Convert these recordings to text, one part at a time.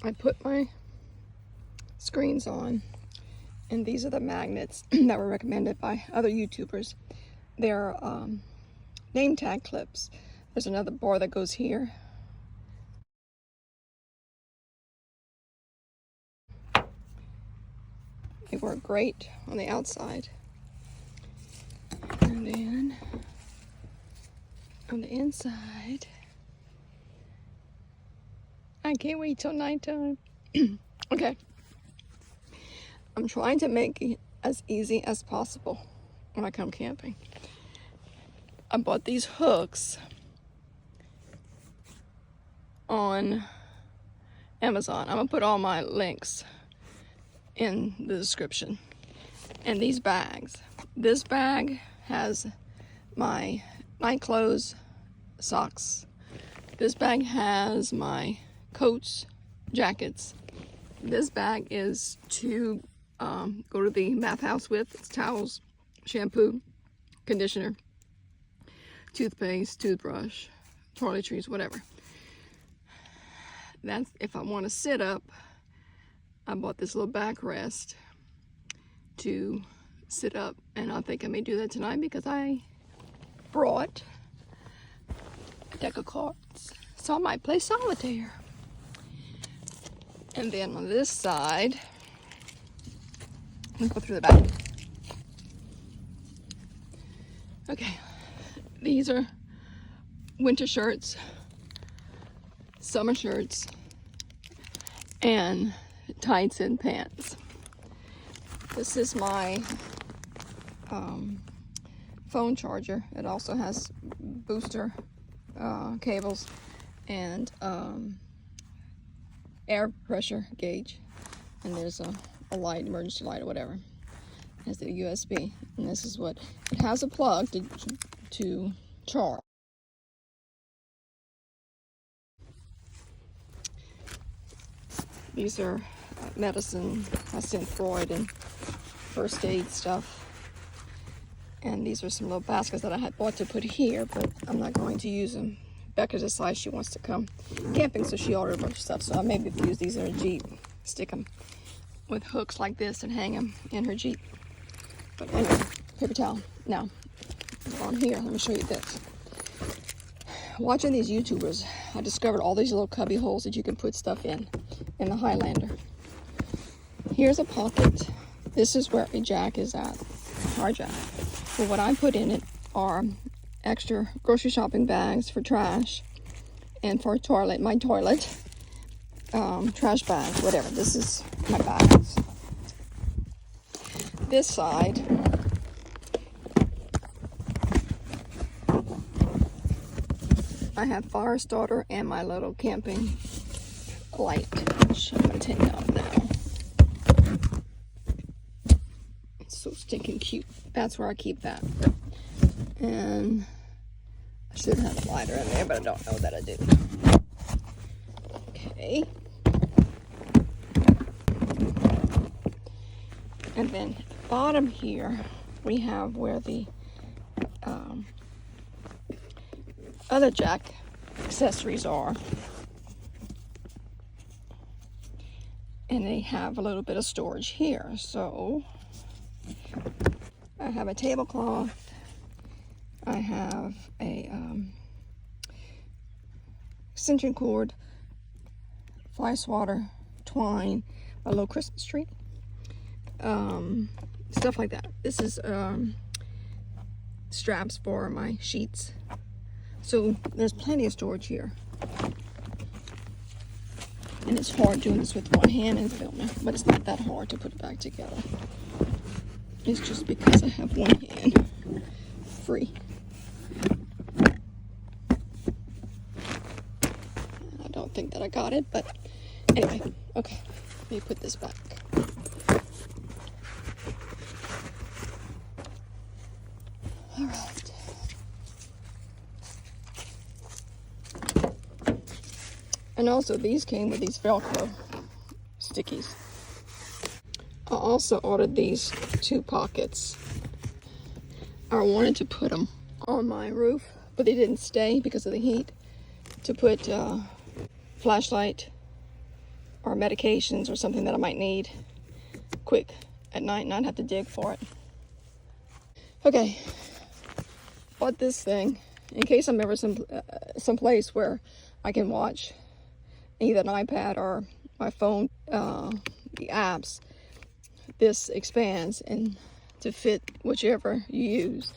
I put my screens on, and these are the magnets that were recommended by other YouTubers. They're name tag clips. There's another bar that goes here. They work great on the outside. And then on the inside, I can't wait till nighttime. Okay. I'm trying to make it as easy as possible when I come camping. I bought these hooks on Amazon. I'm gonna put all my links in the description. And these bags. This bag has my night clothes, socks. This bag has my coats, jackets. This bag is to go to the bath house with. It's towels, shampoo, conditioner, toothpaste, toothbrush, toiletries, whatever. That's if I want to sit up. I bought this little backrest to sit up, and I think I may do that tonight because I brought a deck of cards, so I might play solitaire. And then on this side, let's go through the back. Okay, these are winter shirts, summer shirts, and tights and pants. This is my phone charger. It also has booster cables and air pressure gauge, and there's a light, emergency light or whatever. It has the USB, and this is what it has, a plug to charge. These are medicine, Synthroid and first aid stuff. And these are some little baskets that I had bought to put here, but I'm not going to use them. Becca decides she wants to come camping, so she ordered a bunch of stuff. So I maybe use these in her Jeep, stick them with hooks like this and hang them in her Jeep. But anyway, paper towel. Now, on here, let me show you this. Watching these YouTubers, I discovered all these little cubby holes that you can put stuff in the Highlander. Here's a pocket. This is where a jack is at, our jack. But what I put in it are extra grocery shopping bags for trash and for my toilet, trash bags, whatever. This is my bags. This side, I have fire starter and my little camping light, which I'm going to take out now. It's so stinking cute. That's where I keep that. And I should have a lighter in there, but I don't know that I do. Okay. And then at the bottom here, we have where the other jack accessories are. And they have a little bit of storage here. So I have a tablecloth. I have a extension cord, fly swatter, twine, a little Christmas tree, stuff like that. This is straps for my sheets. So there's plenty of storage here. And it's hard doing this with one hand and filming, but it's not that hard to put it back together. It's just because I have one hand free. I don't think that I got it, but anyway, okay, let me put this back. All right. And also these came with these Velcro stickies. I also ordered these 2 pockets. I wanted to put them on my roof, but they didn't stay because of the heat. To put flashlight, or medications or something that I might need quick at night, not have to dig for it. Okay, bought this thing in case I'm ever someplace where I can watch either an iPad or my phone, the apps. This expands and to fit whichever you use,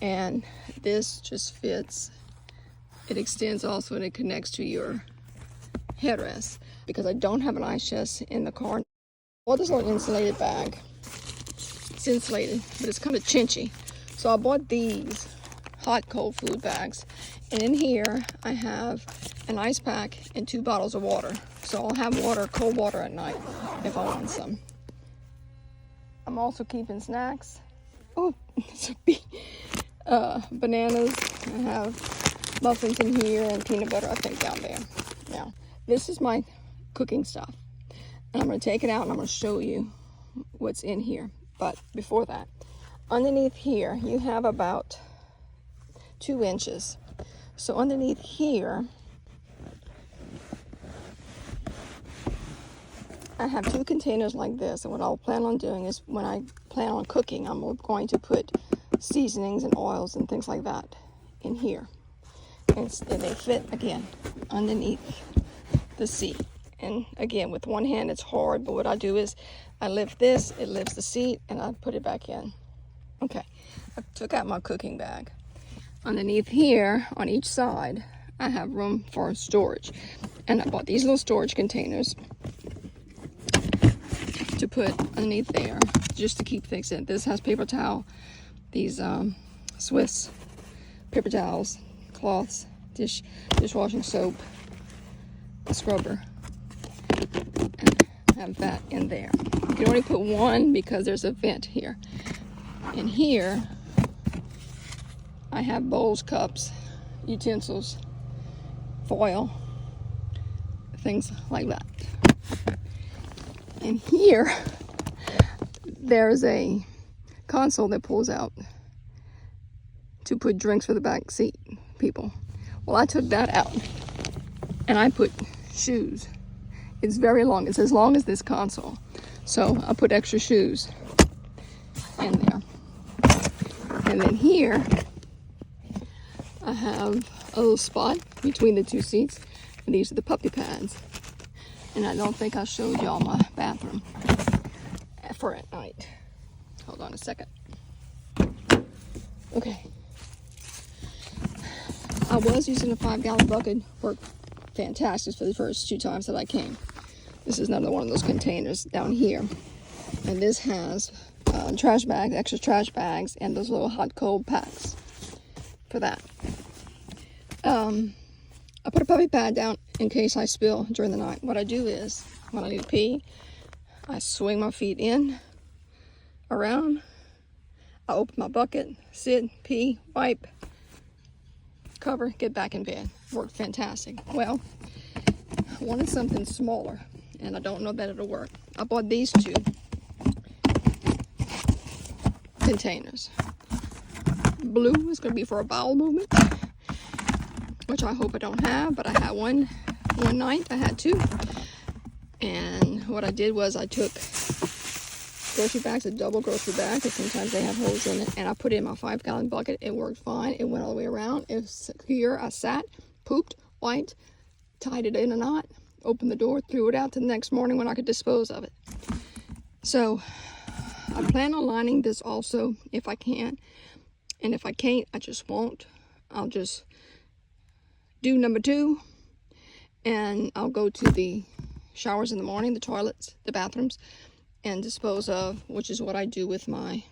and this just fits. It extends also and it connects to your headrest because I don't have an ice chest in the car. Bought this little insulated bag. It's insulated, but it's kind of chinchy. So I bought these hot cold food bags, and in here I have an ice pack and 2 bottles of water. So I'll have water, cold water at night if I want some. I'm also keeping snacks. Oh, bananas. I have muffins in here and peanut butter, I think, down there. Now, this is my cooking stuff. And I'm going to take it out and I'm going to show you what's in here. But before that, underneath here, you have about 2 inches. So underneath here, I have 2 containers like this, and what I'll plan on doing is when I plan on cooking, I'm going to put seasonings and oils and things like that in here. And they fit, again, underneath the seat. And again, with one hand it's hard, but what I do is I lift this, it lifts the seat, and I put it back in. Okay, I took out my cooking bag. Underneath here, on each side, I have room for storage. And I bought these little storage containers to put underneath there just to keep things in. This has paper towel, these Swiss paper towels, cloths, dishwashing soap, a scrubber, and have that in there. You can only put one because there's a vent here. In here I have bowls, cups, utensils, foil, things like that. And here, there's a console that pulls out to put drinks for the back seat people. Well, I took that out and I put shoes. It's very long. It's as long as this console. So I put extra shoes in there. And then here, I have a little spot between the 2 seats. And these are the puppy pads. And I don't think I showed y'all my bathroom for at night. Hold on a second. Okay. I was using a 5-gallon bucket. Worked fantastic for the first 2 times that I came. This is another one of those containers down here. And this has trash bags, extra trash bags, and those little hot cold packs for that. I put a puppy pad down in case I spill during the night. What I do is, when I need to pee, I swing my feet in, around, I open my bucket, sit, pee, wipe, cover, get back in bed. Worked fantastic. Well, I wanted something smaller, and I don't know that it'll work. I bought these 2 containers. Blue is going to be for a bowel movement, which I hope I don't have, but I had one night. I had 2. And what I did was I took grocery bags, a double grocery bag, because sometimes they have holes in it, and I put it in my 5-gallon bucket. It worked fine. It went all the way around. It was secure. I sat, pooped, wiped, tied it in a knot, opened the door, threw it out to the next morning when I could dispose of it. So I plan on lining this also if I can. And if I can't, I just won't. I'll just do number 2, and I'll go to the showers in the morning, the toilets, the bathrooms, and dispose of, which is what I do with my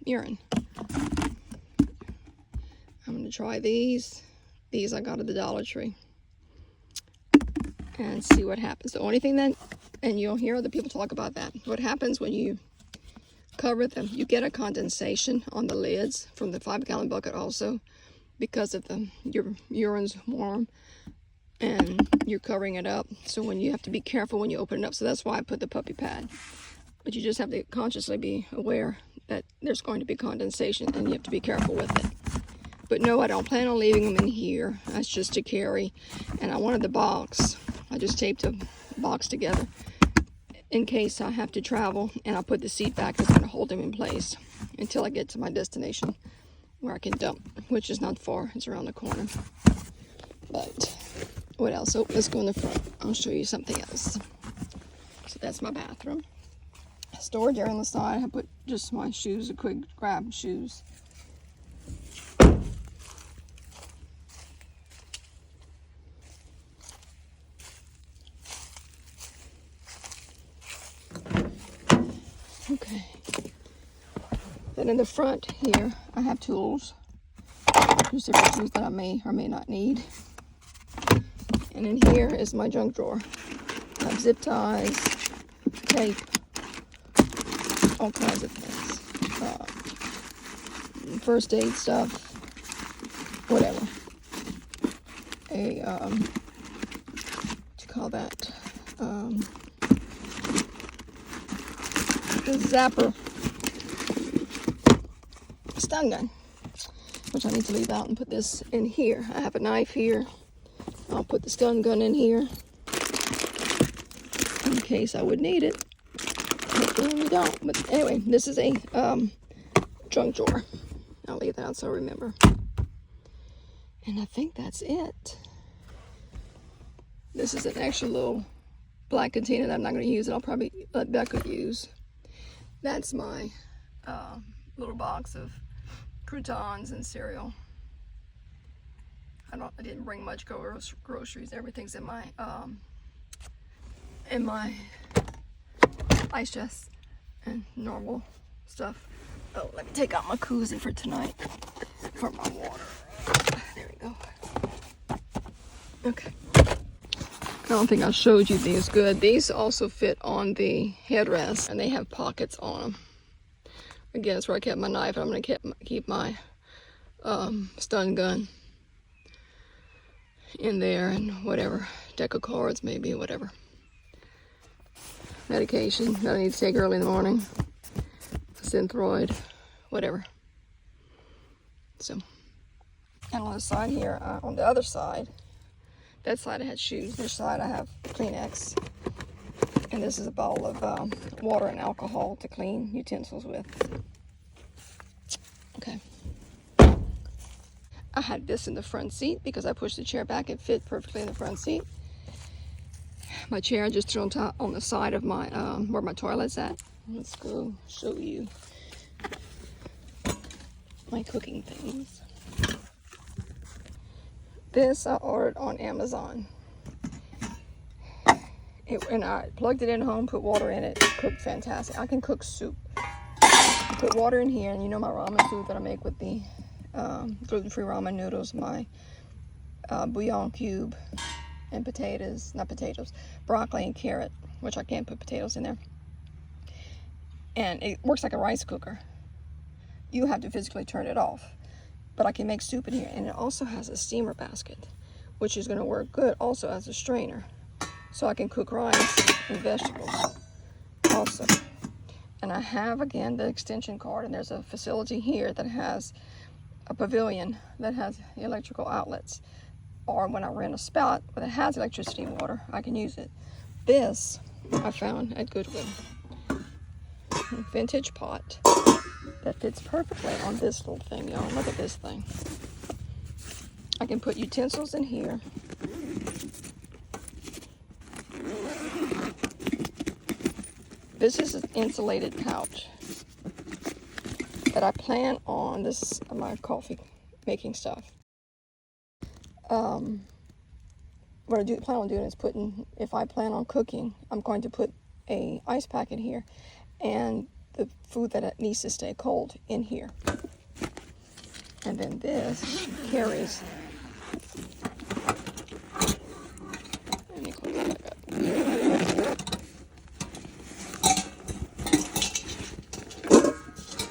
urine. I'm going to try these. These I got at the Dollar Tree. And see what happens. The only thing that, and you'll hear other people talk about that, what happens when you cover them, you get a condensation on the lids from the 5-gallon bucket also, because of your urine's warm and you're covering it up. So when you have to be careful when you open it up. So that's why I put the puppy pad. But you just have to consciously be aware that there's going to be condensation and you have to be careful with it. But no, I don't plan on leaving them in here. That's just to carry. And I wanted the box I just taped a box together in case I have to travel, and I'll put the seat back that's going to hold them in place until I get to my destination where I can dump, which is not far. It's around the corner. But what else? Oh, let's go in the front. I'll show you something else. So that's my bathroom. Storage area on the side. I put just my shoes, a quick grab shoes. Okay. Then in the front here, I have tools. Just different tools that I may or may not need. And in here is my junk drawer. I have zip ties, tape, all kinds of things. First aid stuff, whatever. What you call that? The zapper stun gun, which I need to leave out and put this in here. I have a knife here. I'll put the stun gun in here in case I would need it. Hopefully we don't. But anyway, this is a junk drawer. I'll leave that out so I remember. And I think that's it. This is an extra little black container that I'm not going to use, and I'll probably let Becca use. That's my little box of croutons and cereal. I didn't bring much groceries. Everything's in my ice chest and normal stuff. Oh, let me take out my koozie for tonight for my water. There we go. Okay. I don't think I showed you these good. These also fit on the headrest, and they have pockets on them. Again, that's where I kept my knife. I'm going to keep my stun gun in there, and whatever, deck of cards maybe, whatever. Medication that I need to take early in the morning. Synthroid, whatever. So, and on the side here, on the other side, that side I had shoes. This side I have Kleenex. And this is a bottle of water and alcohol to clean utensils with. Okay. I had this in the front seat because I pushed the chair back. It fit perfectly in the front seat. My chair I just threw on top on the side of my where my toilet's at. Let's go show you my cooking things. This I ordered on Amazon. And I plugged it in home, put water in it, cooked fantastic. I can cook soup. Put water in here, and you know my ramen soup that I make with the gluten-free ramen noodles, my bouillon cube, and potatoes, not potatoes, broccoli and carrot, which I can't put potatoes in there. And it works like a rice cooker. You have to physically turn it off. But I can make soup in here, and it also has a steamer basket, which is going to work good also as a strainer. So I can cook rice and vegetables also. And I have, again, the extension cord, and there's a facility here that has a pavilion that has electrical outlets. Or when I rent a spout that has electricity and water, I can use it. This I found at Goodwill. A vintage pot that fits perfectly on this little thing, y'all. Look at this thing. I can put utensils in here. This is an insulated pouch that I plan on. This is my coffee making stuff. What I plan on doing is if I plan on cooking, I'm going to put a ice packet here and the food that needs to stay cold in here. And then this carries. Let me close that back up.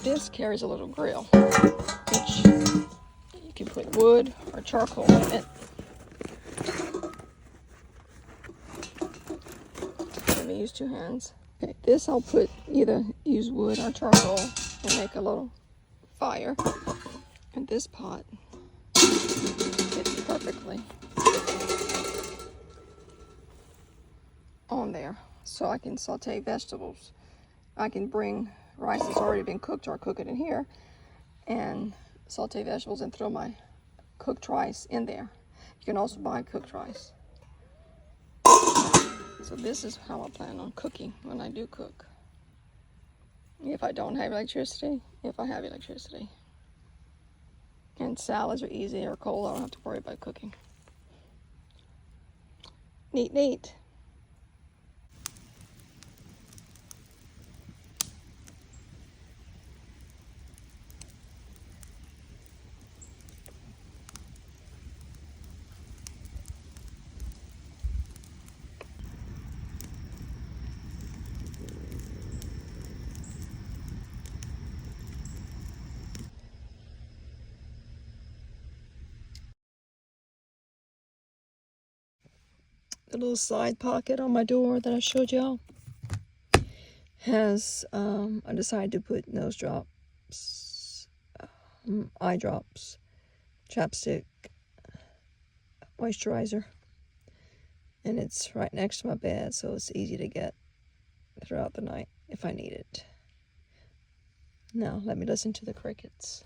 This carries a little grill, which you can put wood or charcoal in it. Let me use two hands. Okay, this I'll either use wood or charcoal and make a little fire. And this pot fits perfectly. on there so I can saute vegetables. I can bring rice that's already been cooked or cook it in here and saute vegetables and throw my cooked rice in there. You can also buy cooked rice. So this is how I plan on cooking when I do cook. If I don't have electricity, if I have electricity. And salads are easy or cold, I don't have to worry about cooking. Neat, neat. The little side pocket on my door that I showed y'all has, I decided to put nose drops, eye drops, chapstick, moisturizer, and it's right next to my bed, so it's easy to get throughout the night if I need it. Now let me listen to the crickets.